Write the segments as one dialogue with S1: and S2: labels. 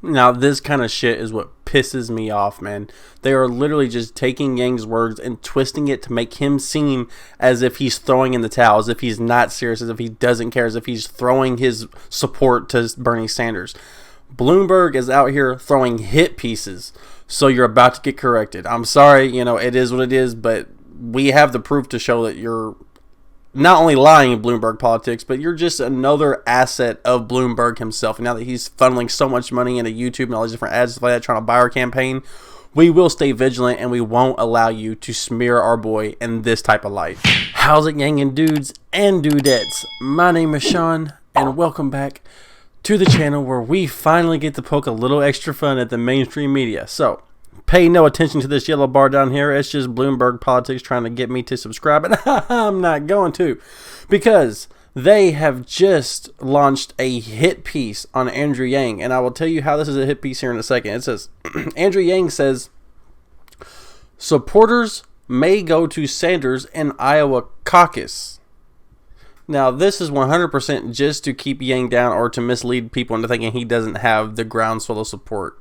S1: Now, this kind of shit is what pisses me off, man. They are literally just taking Yang's words and twisting it to make him seem as if he's throwing in the towel, as if he's not serious, as if he doesn't care, as if he's throwing his support to Bernie Sanders. Bloomberg is out here throwing hit pieces, so you're about to get corrected. I'm sorry, it is what it is, but we have the proof to show that you're not only lying in Bloomberg politics, but you're just another asset of Bloomberg himself. And now that he's funneling so much money into YouTube and all these different ads like that, trying to buy our campaign, we will stay vigilant and we won't allow you to smear our boy in this type of light. How's it, gang dudes and dudettes? My name is Sean, and welcome back to the channel where we finally get to poke a little extra fun at the mainstream media. So, pay no attention to this yellow bar down here. It's just Bloomberg politics trying to get me to subscribe, and I'm not going to, because they have just launched a hit piece on Andrew Yang, and I will tell you how this is a hit piece here in a second. It says, Andrew Yang says, supporters may go to Sanders in Iowa caucus. Now, this is 100% just to keep Yang down or to mislead people into thinking he doesn't have the groundswell of support.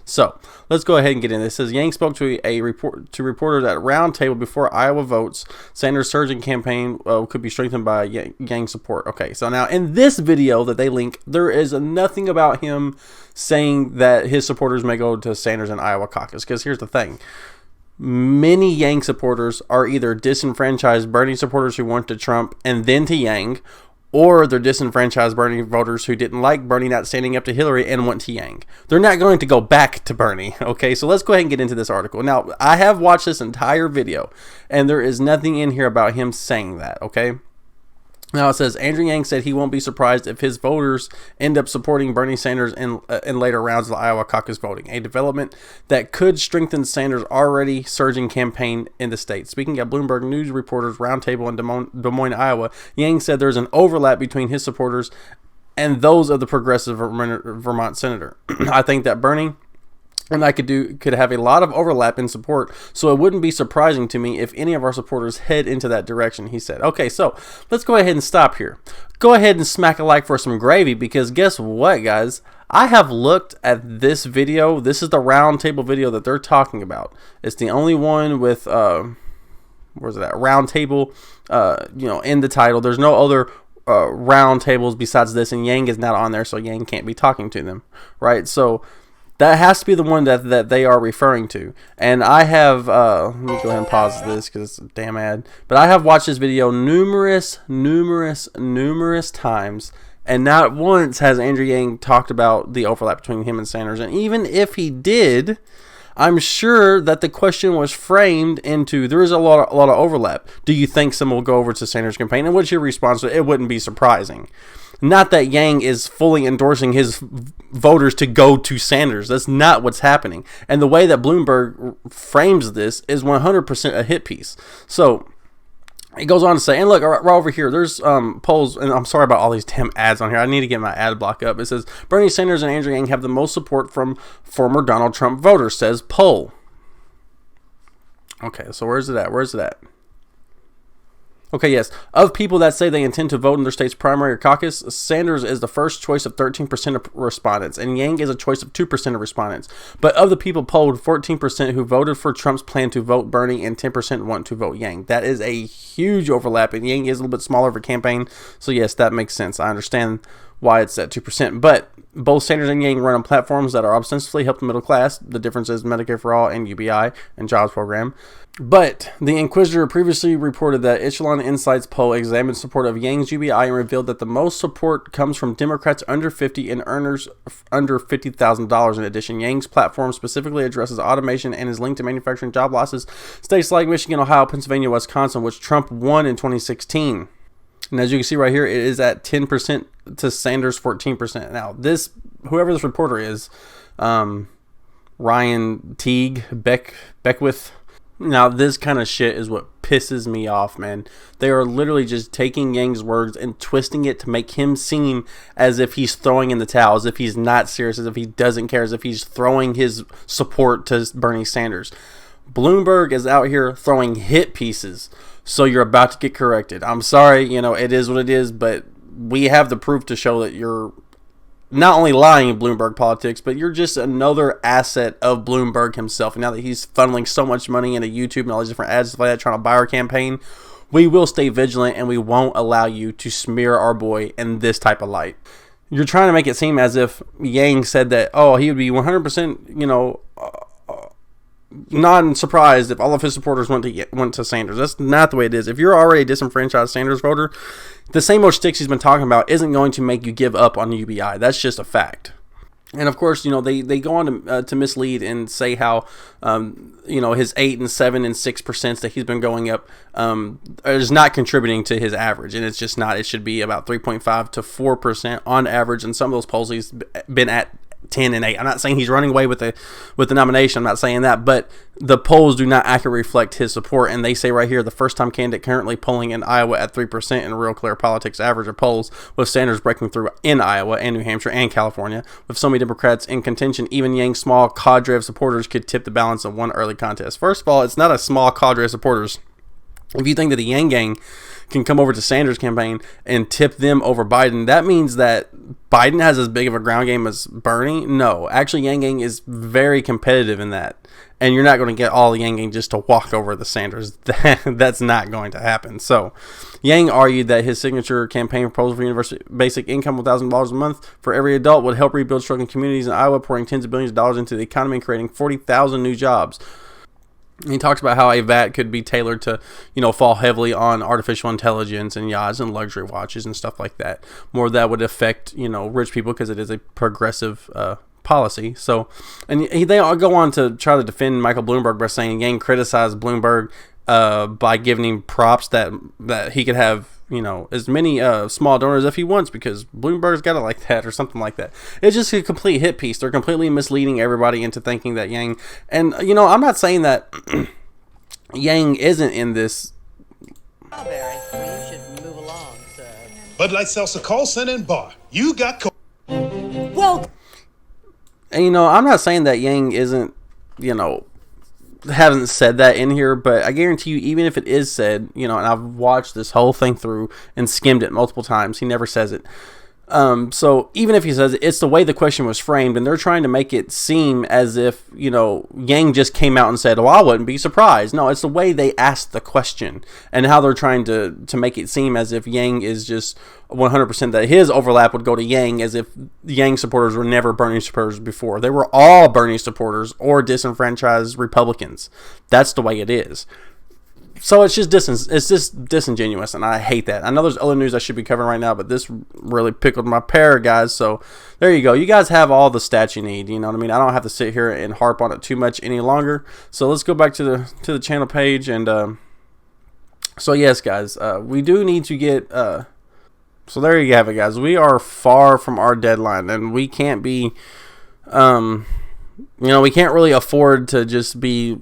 S1: So let's go ahead and get in. It says Yang spoke to reporters at roundtable before Iowa votes. Sanders' surging campaign could be strengthened by Yang support. Okay, so now in this video that they link, there is nothing about him saying that his supporters may go to Sanders in Iowa caucus. Because here's the thing. Many Yang supporters are either disenfranchised Bernie supporters who went to Trump and then to Yang, or they're disenfranchised Bernie voters who didn't like Bernie not standing up to Hillary and went to Yang. They're not going to go back to Bernie, okay? So let's go ahead and get into this article. Now, I have watched this entire video, and there is nothing in here about him saying that, okay? Now, it says, Andrew Yang said he won't be surprised if his voters end up supporting Bernie Sanders in later rounds of the Iowa caucus voting, a development that could strengthen Sanders' already surging campaign in the state. Speaking at Bloomberg News reporters roundtable in Des Moines, Iowa, Yang said there's an overlap between his supporters and those of the progressive Vermont senator. I think that Bernie and I could have a lot of overlap in support, so it wouldn't be surprising to me if any of our supporters head into that direction, he said. Okay, so let's go ahead and stop here. Go ahead and smack a like for some gravy, because guess what, guys? I have looked at this video. This is the roundtable video that they're talking about. It's the only one with, where's it at? Roundtable, in the title. There's no other round tables besides this, and Yang is not on there, so Yang can't be talking to them, right? So that has to be the one that they are referring to. And I have, let me go ahead and pause this because it's a damn ad. But I have watched this video numerous times. And not once has Andrew Yang talked about the overlap between him and Sanders. And even if he did, I'm sure that the question was framed into, there is a lot of overlap. Do you think someone will go over to Sanders' campaign? And what's your response to it? It wouldn't be surprising. Not that Yang is fully endorsing his voters to go to Sanders. That's not what's happening. And the way that Bloomberg frames this is 100% a hit piece. So it goes on to say, and look, right over here, there's polls, and I'm sorry about all these damn ads on here. I need to get my ad block up. It says, Bernie Sanders and Andrew Yang have the most support from former Donald Trump voters, says poll. Okay, so where's it at? Okay, yes. Of people that say they intend to vote in their state's primary or caucus, Sanders is the first choice of 13% of respondents, and Yang is a choice of 2% of respondents. But of the people polled, 14% who voted for Trump's plan to vote Bernie, and 10% want to vote Yang. That is a huge overlap, and Yang is a little bit smaller of a campaign, so yes, that makes sense. I understand why it's at 2%. But both Sanders and Yang run on platforms that are ostensibly help the middle class. The difference is Medicare for All and UBI and Jobs Program. But the Inquisitor previously reported that Echelon Insights poll examined support of Yang's UBI and revealed that the most support comes from Democrats under 50 and earners under $50,000. In addition, Yang's platform specifically addresses automation and is linked to manufacturing job losses. States like Michigan, Ohio, Pennsylvania, Wisconsin, which Trump won in 2016. And as you can see right here, it is at 10% to Sanders 14%. Now, whoever this reporter is, Ryan Teague, Beckwith. Now, this kind of shit is what pisses me off, man. They are literally just taking Yang's words and twisting it to make him seem as if he's throwing in the towel, as if he's not serious, as if he doesn't care, as if he's throwing his support to Bernie Sanders. Bloomberg is out here throwing hit pieces, so you're about to get corrected. I'm sorry, it is what it is, but we have the proof to show that you're not only lying in Bloomberg politics, but you're just another asset of Bloomberg himself. And now that he's funneling so much money into YouTube and all these different ads like that, trying to buy our campaign, we will stay vigilant and we won't allow you to smear our boy in this type of light. You're trying to make it seem as if Yang said that, oh, he would be 100%, not surprised if all of his supporters went to Sanders. That's not the way it is. If you're already a disenfranchised Sanders voter, the same old shticks he's been talking about isn't going to make you give up on UBI. That's just a fact. And of course, they go on to mislead and say how, his 8 and 7 and 6% that he's been going up is not contributing to his average, and it's just not. It should be about 3.5 to 4% on average. And some of those polls he's been at 10 and 8. I'm not saying he's running away with the nomination. I'm not saying that, but the polls do not accurately reflect his support. And they say right here, the first time candidate currently polling in Iowa at 3% in Real Clear Politics average of polls, with Sanders breaking through in Iowa and New Hampshire and California. With so many Democrats in contention, even Yang's small cadre of supporters could tip the balance in one early contest. First of all, it's not a small cadre of supporters. If you think that the Yang Gang can come over to Sanders' campaign and tip them over Biden, that means that Biden has as big of a ground game as Bernie? No. Actually, Yang Gang is very competitive in that. And you're not going to get all the Yang Gang just to walk over the Sanders. That's not going to happen. So, Yang argued that his signature campaign proposal for universal basic income of $1,000 a month for every adult would help rebuild struggling communities in Iowa, pouring tens of billions of dollars into the economy and creating 40,000 new jobs. He talks about how a VAT could be tailored to, fall heavily on artificial intelligence and yachts and luxury watches and stuff like that. More that would affect, rich people because it is a progressive policy. So, and they all go on to try to defend Michael Bloomberg by saying Yang criticized Bloomberg by giving him props that he could have, as many small donors if he wants because Bloomberg's got it like that or something like that. It's just a complete hit piece. They're completely misleading everybody into thinking that Yang, and I'm not saying that Yang isn't in this.
S2: Barry, you should move along, sir.
S3: Bud Light Seltzer Call Center and Bar. You got
S2: Well,
S1: and I'm not saying that Yang isn't, haven't said that in here, but I guarantee you, even if it is said, and I've watched this whole thing through and skimmed it multiple times, he never says it. So even if he says it, it's the way the question was framed, and they're trying to make it seem as if, Yang just came out and said, well, I wouldn't be surprised. No, it's the way they asked the question and how they're trying to make it seem as if Yang is just 100% that his overlap would go to Yang, as if Yang supporters were never Bernie supporters before. They were all Bernie supporters or disenfranchised Republicans. That's the way it is. So it's just disingenuous, and I hate that. I know there's other news I should be covering right now, but this really pickled my pear, guys. So there you go. You guys have all the stats you need. You know what I mean? I don't have to sit here and harp on it too much any longer. So let's go back to the channel page, and so yes, guys, we do need to get. So there you have it, guys. We are far from our deadline, and we can't be. We can't really afford to just be.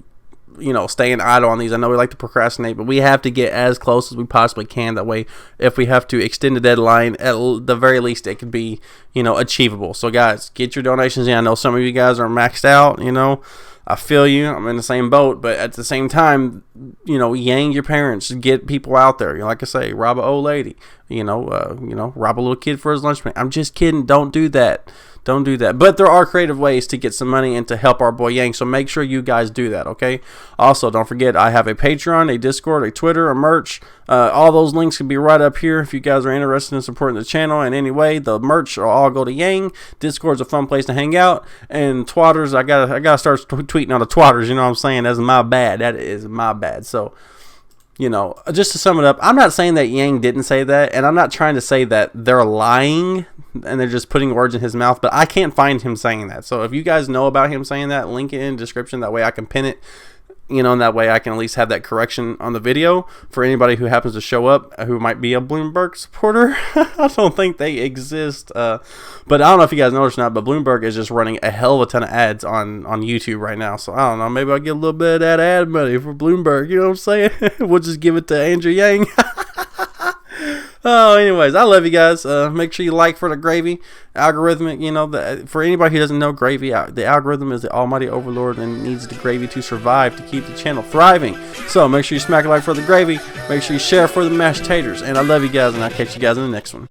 S1: Staying idle on these. I know we like to procrastinate, but we have to get as close as we possibly can. That way, if we have to extend the deadline, at the very least, it can be, achievable. So, guys, get your donations in. I know some of you guys are maxed out, I feel you. I'm in the same boat, but at the same time, yang your parents, get people out there. Like I say, rob an old lady, rob a little kid for his lunch money. I'm just kidding. Don't do that. Don't do that. But there are creative ways to get some money and to help our boy Yang. So make sure you guys do that, okay? Also, don't forget, I have a Patreon, a Discord, a Twitter, a merch. All those links can be right up here if you guys are interested in supporting the channel in any way. The merch will all go to Yang. Discord's a fun place to hang out. And twatters, I gotta start tweeting on the twatters. You know what I'm saying? That's my bad. That is my bad. So, just to sum it up, I'm not saying that Yang didn't say that, and I'm not trying to say that they're lying and they're just putting words in his mouth, but I can't find him saying that. So if you guys know about him saying that, link it in the description. That way I can pin it, and that way I can at least have that correction on the video for anybody who happens to show up who might be a Bloomberg supporter. I don't think they exist, but I don't know if you guys noticed or not, but Bloomberg is just running a hell of a ton of ads on YouTube right now. So I don't know, maybe I'll get a little bit of that ad money for Bloomberg, you know what I'm saying? We'll just give it to Andrew Yang. Oh, anyways, I love you guys. Make sure you like for the gravy. Algorithmic, for anybody who doesn't know, gravy, the algorithm is the almighty overlord and needs the gravy to survive, to keep the channel thriving. So make sure you smack a like for the gravy. Make sure you share for the mashed taters. And I love you guys, and I'll catch you guys in the next one.